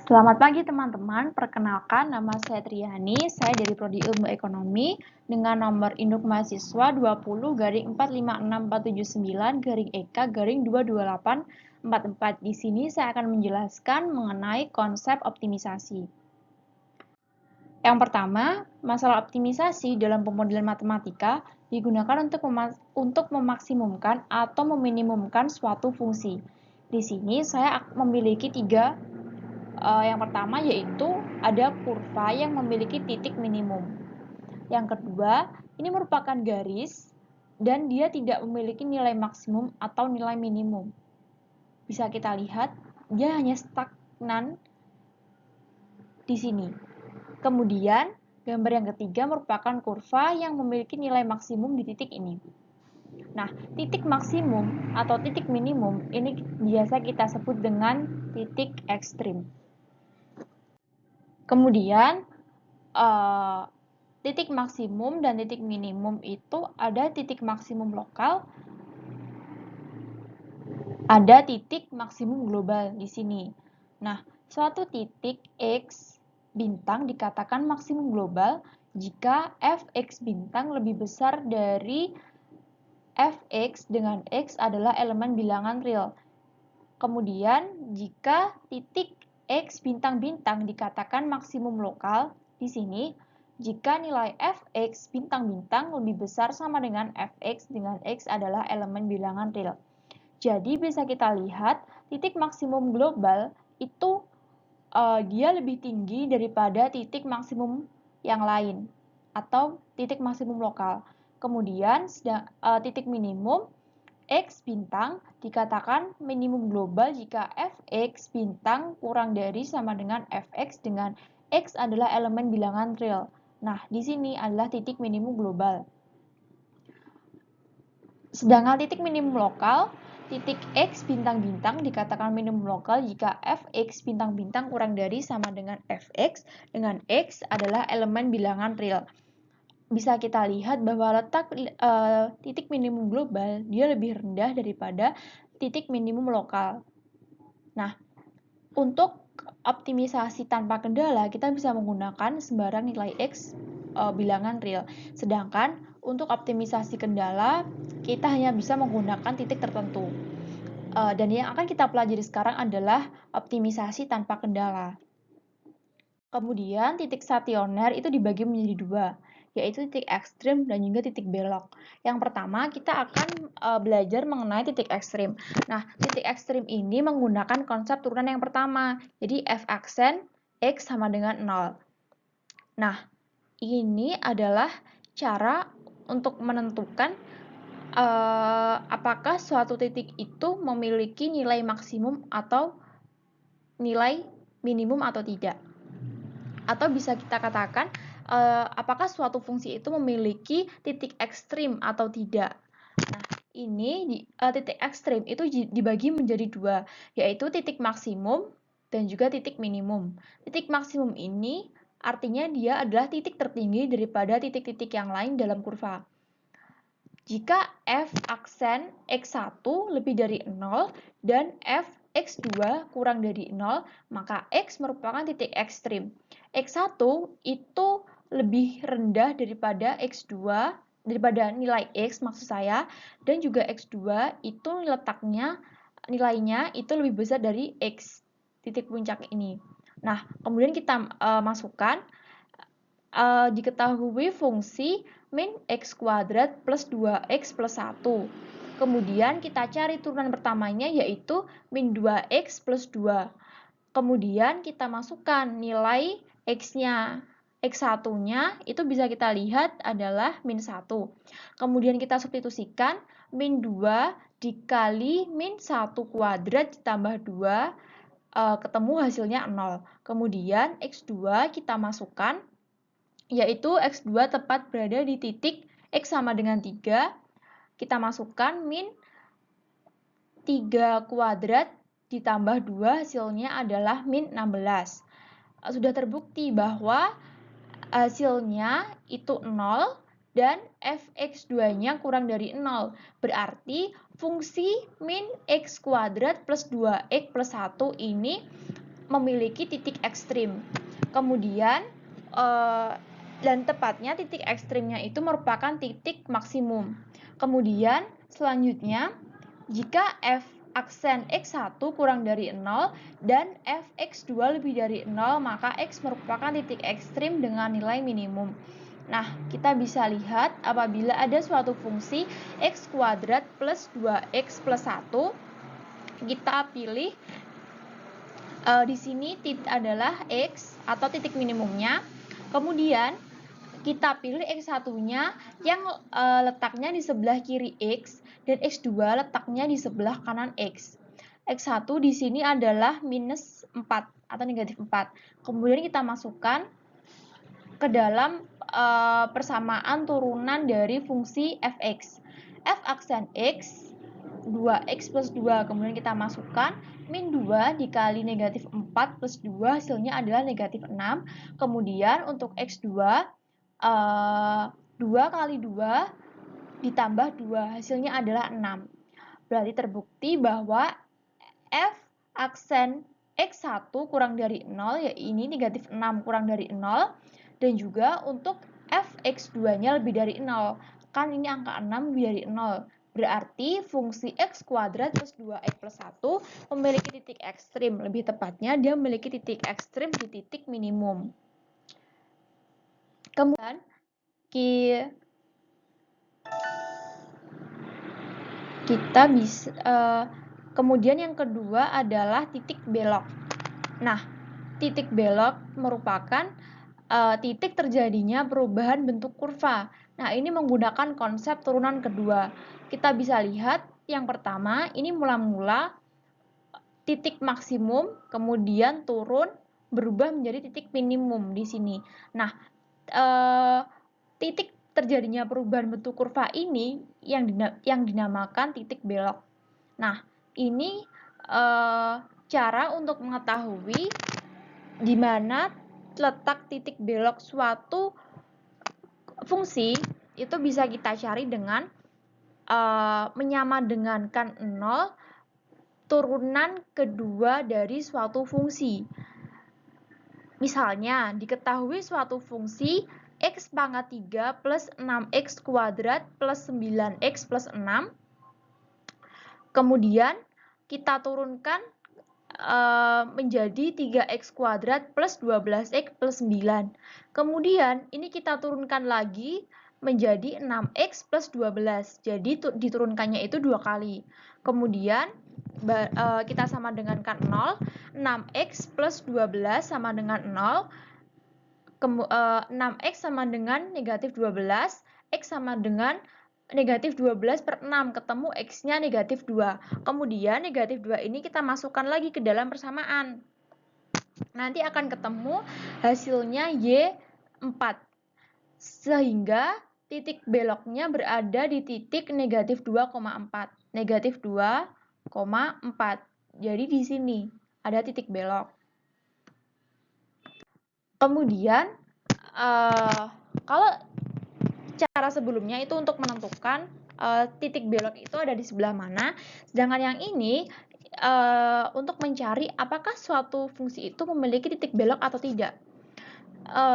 Selamat pagi teman-teman, perkenalkan nama saya Triani, saya dari Prodi Ilmu Ekonomi dengan nomor induk mahasiswa 20-456-479-EK-22844. Di sini saya akan menjelaskan mengenai konsep optimisasi. Yang pertama, masalah optimisasi dalam pemodelan matematika digunakan untuk memaksimumkan atau meminimumkan suatu fungsi. Di sini saya memiliki tiga. Yang pertama yaitu ada kurva yang memiliki titik minimum. Yang kedua, ini merupakan garis dan dia tidak memiliki nilai maksimum atau nilai minimum. Bisa kita lihat, dia hanya stagnan di sini. Kemudian, gambar yang ketiga merupakan kurva yang memiliki nilai maksimum di titik ini. Nah, titik maksimum atau titik minimum ini biasa kita sebut dengan titik ekstrim. Kemudian, titik maksimum dan titik minimum itu ada titik maksimum lokal, ada titik maksimum global di sini. Nah, suatu titik X bintang dikatakan maksimum global jika Fx bintang lebih besar dari Fx dengan X adalah elemen bilangan real. Kemudian, jika titik X bintang-bintang dikatakan maksimum lokal di sini, jika nilai Fx bintang-bintang lebih besar sama dengan Fx dengan X adalah elemen bilangan real. Jadi bisa kita lihat titik maksimum global itu dia lebih tinggi daripada titik maksimum yang lain atau titik maksimum lokal. Kemudian titik minimum X bintang dikatakan minimum global jika Fx bintang kurang dari sama dengan Fx dengan X adalah elemen bilangan real. Nah, di sini adalah titik minimum global. Sedangkan titik minimum lokal, titik X bintang-bintang dikatakan minimum lokal jika Fx bintang-bintang kurang dari sama dengan Fx dengan X adalah elemen bilangan real. Bisa kita lihat bahwa letak titik minimum global dia lebih rendah daripada titik minimum lokal. Nah, untuk optimisasi tanpa kendala kita bisa menggunakan sembarang nilai X bilangan real. Sedangkan untuk optimisasi kendala kita hanya bisa menggunakan titik tertentu. Dan yang akan kita pelajari sekarang adalah optimisasi tanpa kendala. Kemudian titik stasioner itu dibagi menjadi dua, yaitu titik ekstrim dan juga titik belok. Yang pertama kita akan belajar mengenai titik ekstrim. Nah, titik ekstrim ini menggunakan konsep turunan yang pertama. Jadi F aksen X sama dengan 0. Nah, ini adalah cara untuk menentukan apakah suatu titik itu memiliki nilai maksimum atau nilai minimum atau tidak. Atau bisa kita katakan apakah suatu fungsi itu memiliki titik ekstrim atau tidak. Nah, ini titik ekstrim itu dibagi menjadi dua, yaitu titik maksimum dan juga titik minimum. Titik maksimum ini artinya dia adalah titik tertinggi daripada titik-titik yang lain dalam kurva. Jika F aksen X1 lebih dari 0 dan F X2 kurang dari 0, maka X merupakan titik ekstrim. X1 itu lebih rendah daripada X2, daripada nilai X maksud saya, dan juga X2 itu nilainya itu lebih besar dari X, titik puncak ini. Nah, kemudian kita masukkan diketahui fungsi min x kuadrat plus 2x plus 1. Kemudian kita cari turunan pertamanya yaitu min 2x plus 2. Kemudian kita masukkan nilai x-nya. X1-nya itu bisa kita lihat adalah min 1. Kemudian kita substitusikan min 2 dikali min 1 kuadrat ditambah 2, ketemu hasilnya 0. Kemudian x2 kita masukkan yaitu X2 tepat berada di titik X sama dengan 3. Kita masukkan min 3 kuadrat ditambah 2 hasilnya adalah min 16. Sudah terbukti bahwa hasilnya itu 0 dan Fx2-nya kurang dari 0. Berarti fungsi min x kuadrat plus 2x plus 1 ini memiliki titik ekstrim. Kemudian dan tepatnya titik ekstrimnya itu merupakan titik maksimum. Kemudian selanjutnya, jika f aksen x1 kurang dari 0 dan fx2 lebih dari 0, maka x merupakan titik ekstrim dengan nilai minimum. Nah, kita bisa lihat apabila ada suatu fungsi x kuadrat plus 2x plus 1, kita pilih di sini adalah x atau titik minimumnya. Kemudian kita pilih x1-nya yang letaknya di sebelah kiri x dan x2 letaknya di sebelah kanan x. X1 di sini adalah minus 4 atau negatif 4. Kemudian kita masukkan ke dalam persamaan turunan dari fungsi fx. F aksen x 2x plus 2, kemudian kita masukkan min 2 dikali negatif 4 plus 2, hasilnya adalah negatif 6. Kemudian untuk x2, 2 kali 2 ditambah 2, hasilnya adalah 6. Berarti terbukti bahwa f aksen x1 kurang dari 0, ya ini negatif 6 kurang dari 0, dan juga untuk fx2-nya lebih dari 0. Kan ini angka 6 lebih dari 0. Berarti fungsi x kuadrat plus 2x plus 1 memiliki titik ekstrim. Lebih tepatnya, dia memiliki titik ekstrim di titik minimum. Kemudian, kita bisa kemudian yang kedua adalah titik belok. Nah, titik belok merupakan titik terjadinya perubahan bentuk kurva. Nah, ini menggunakan konsep turunan kedua. Kita bisa lihat yang pertama, ini mula-mula titik maksimum, kemudian turun, berubah menjadi titik minimum di sini. Nah, titik terjadinya perubahan bentuk kurva ini yang dinamakan titik belok. Nah, ini cara untuk mengetahui di mana letak titik belok suatu fungsi itu bisa kita cari dengan menyamadengankan 0 turunan kedua dari suatu fungsi. Misalnya, diketahui suatu fungsi x pangkat 3 plus 6x kuadrat plus 9x plus 6. Kemudian, kita turunkan menjadi 3x kuadrat plus 12x plus 9. Kemudian, ini kita turunkan lagi menjadi 6x plus 12. Jadi, diturunkannya itu 2 kali. Kemudian, kita sama dengankan 0. 6x plus 12 sama dengan 0. 6x sama dengan negatif 12. X sama dengan negatif 12 per 6, ketemu x-nya negatif 2. Kemudian negatif 2 ini kita masukkan lagi ke dalam persamaan. Nanti akan ketemu hasilnya Y4. Sehingga titik beloknya berada di titik negatif 2,4. Negatif 2,4. Jadi di sini ada titik belok. Kemudian, kalau cara sebelumnya itu untuk menentukan titik belok itu ada di sebelah mana, sedangkan yang ini untuk mencari apakah suatu fungsi itu memiliki titik belok atau tidak.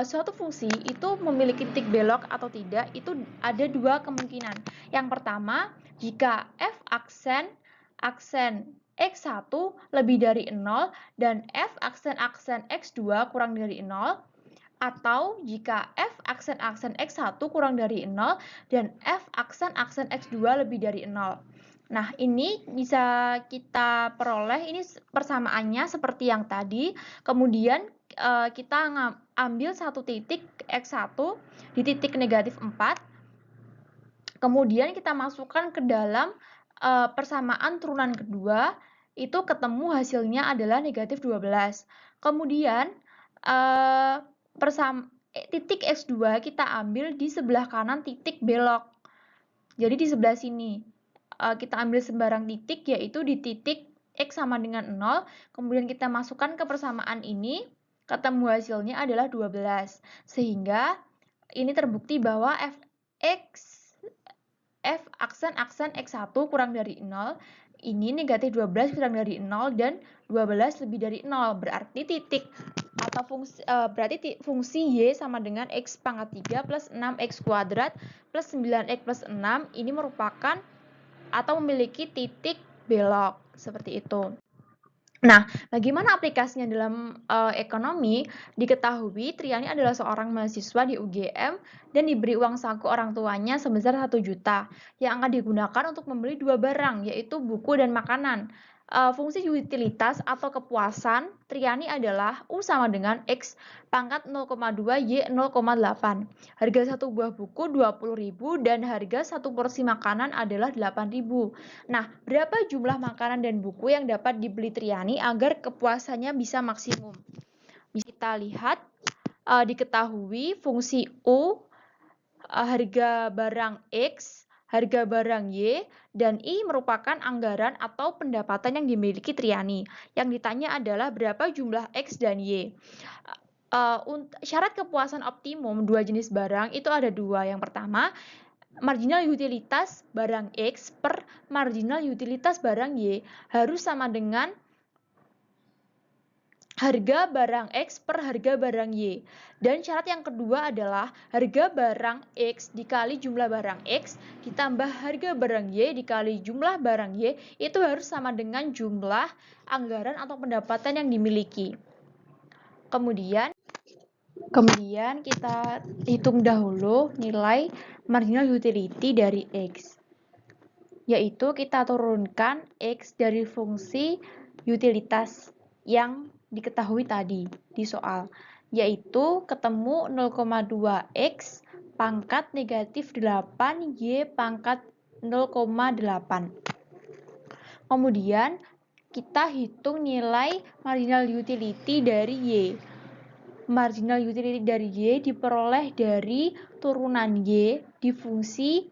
Suatu fungsi itu memiliki titik belok atau tidak itu ada dua kemungkinan. Yang pertama, jika f aksen x1 lebih dari 0 dan f aksen x2 kurang dari 0, atau jika f aksen x1 kurang dari 0 dan f aksen x2 lebih dari 0. Nah, ini bisa kita peroleh, ini persamaannya seperti yang tadi. Kemudian kita ambil satu titik x1 di titik negatif 4. Kemudian kita masukkan ke dalam persamaan turunan kedua, itu ketemu hasilnya adalah negatif 12. Kemudian titik x2 kita ambil di sebelah kanan titik belok. Jadi di sebelah sini kita ambil sembarang titik, yaitu di titik x sama dengan 0. Kemudian kita masukkan ke persamaan ini, ketemu hasilnya adalah 12. Sehingga ini terbukti bahwa f aksen x1 kurang dari 0 ini negatif 12 kurang dari 0 dan 12 lebih dari 0. Berarti titik atau fungsi Y sama dengan X pangkat 3 plus 6X kuadrat plus 9X plus 6 ini merupakan atau memiliki titik belok. Seperti itu. Nah, bagaimana aplikasinya dalam ekonomi? Diketahui Triani adalah seorang mahasiswa di UGM dan diberi uang saku orang tuanya sebesar 1 juta yang akan digunakan untuk membeli 2 barang, yaitu buku dan makanan. Fungsi utilitas atau kepuasan Triani adalah U sama dengan X pangkat 0,2 Y 0,8. Harga satu buah buku 20.000 dan harga satu porsi makanan adalah 8.000. Nah, berapa jumlah makanan dan buku yang dapat dibeli Triani agar kepuasannya bisa maksimum? Bisa kita lihat, diketahui fungsi U, harga barang X, harga barang Y, dan I merupakan anggaran atau pendapatan yang dimiliki Triani. Yang ditanya adalah berapa jumlah X dan Y. Syarat kepuasan optimum dua jenis barang itu ada dua. Yang pertama, marginal utilitas barang X per marginal utilitas barang Y harus sama dengan harga barang X per harga barang Y. Dan syarat yang kedua adalah harga barang X dikali jumlah barang X ditambah harga barang Y dikali jumlah barang Y itu harus sama dengan jumlah anggaran atau pendapatan yang dimiliki. Kemudian kita hitung dahulu nilai marginal utility dari X. Yaitu kita turunkan X dari fungsi utilitas yang diketahui tadi di soal, yaitu ketemu 0,2X pangkat negatif 8 Y pangkat 0,8. Kemudian kita hitung nilai marginal utility dari Y. Marginal utility dari Y diperoleh dari turunan Y di fungsi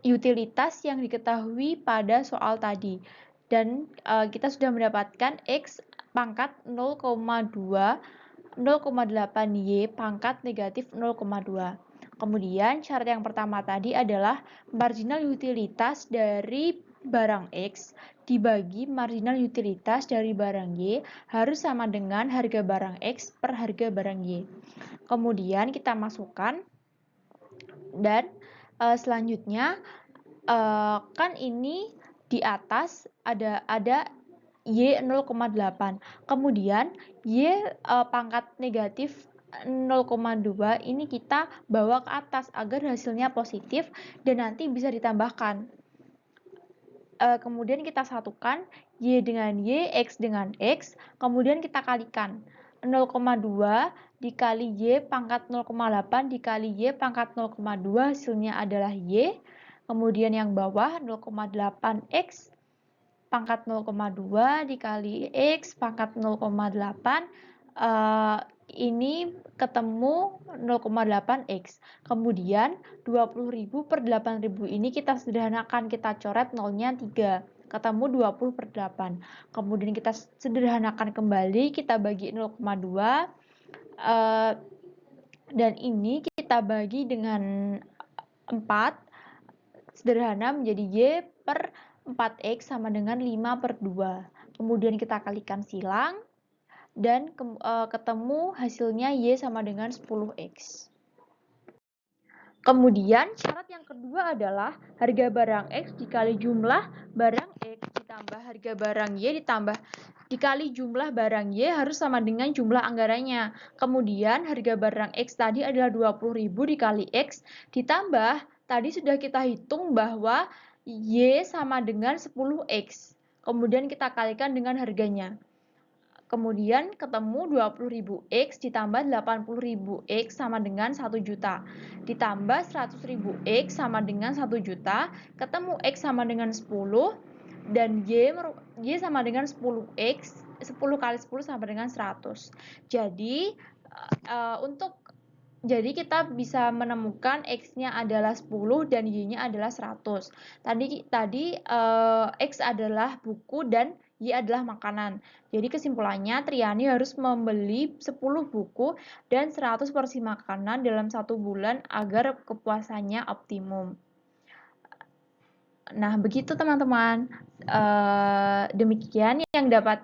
utilitas yang diketahui pada soal tadi. Dan kita sudah mendapatkan X pangkat 0,8Y pangkat negatif 0,2. Kemudian syarat yang pertama tadi adalah marginal utilitas dari barang X dibagi marginal utilitas dari barang Y harus sama dengan harga barang X per harga barang Y. Kemudian kita masukkan dan selanjutnya kan ini di atas ada Y 0,8. Kemudian Y pangkat negatif 0,2 ini kita bawa ke atas agar hasilnya positif dan nanti bisa ditambahkan. Kemudian kita satukan Y dengan Y, X dengan X, kemudian kita kalikan. 0,2 dikali Y pangkat 0,8 dikali Y pangkat 0,2 hasilnya adalah Y. Kemudian yang bawah 0,8X pangkat 0,2 dikali X pangkat 0,8 ini ketemu 0,8X. Kemudian 20.000 per 8.000 ini kita sederhanakan, kita coret nolnya 3. Ketemu 20 per 8. Kemudian kita sederhanakan kembali, kita bagi 0,2. Dan ini kita bagi dengan 4. Sederhana menjadi Y per 4X sama dengan 5 per 2. Kemudian kita kalikan silang dan ketemu hasilnya Y sama dengan 10X. Kemudian syarat yang kedua adalah harga barang X dikali jumlah barang X ditambah harga barang Y dikali jumlah barang Y harus sama dengan jumlah anggarannya. Kemudian harga barang X tadi adalah 20.000 dikali X ditambah tadi sudah kita hitung bahwa Y sama dengan 10X. Kemudian kita kalikan dengan harganya. Kemudian ketemu 20.000X ditambah 80.000X sama dengan 1 juta. Ditambah 100.000X sama dengan 1 juta. Ketemu X sama dengan 10. Dan Y sama dengan 10X. 10 kali 10 sama dengan 100. Jadi, jadi kita bisa menemukan X-nya adalah 10 dan Y-nya adalah 100. Tadi X adalah buku dan Y adalah makanan. Jadi kesimpulannya Triani harus membeli 10 buku dan 100 porsi makanan dalam 1 bulan agar kepuasannya optimum. Nah, begitu teman-teman. Demikian yang dapat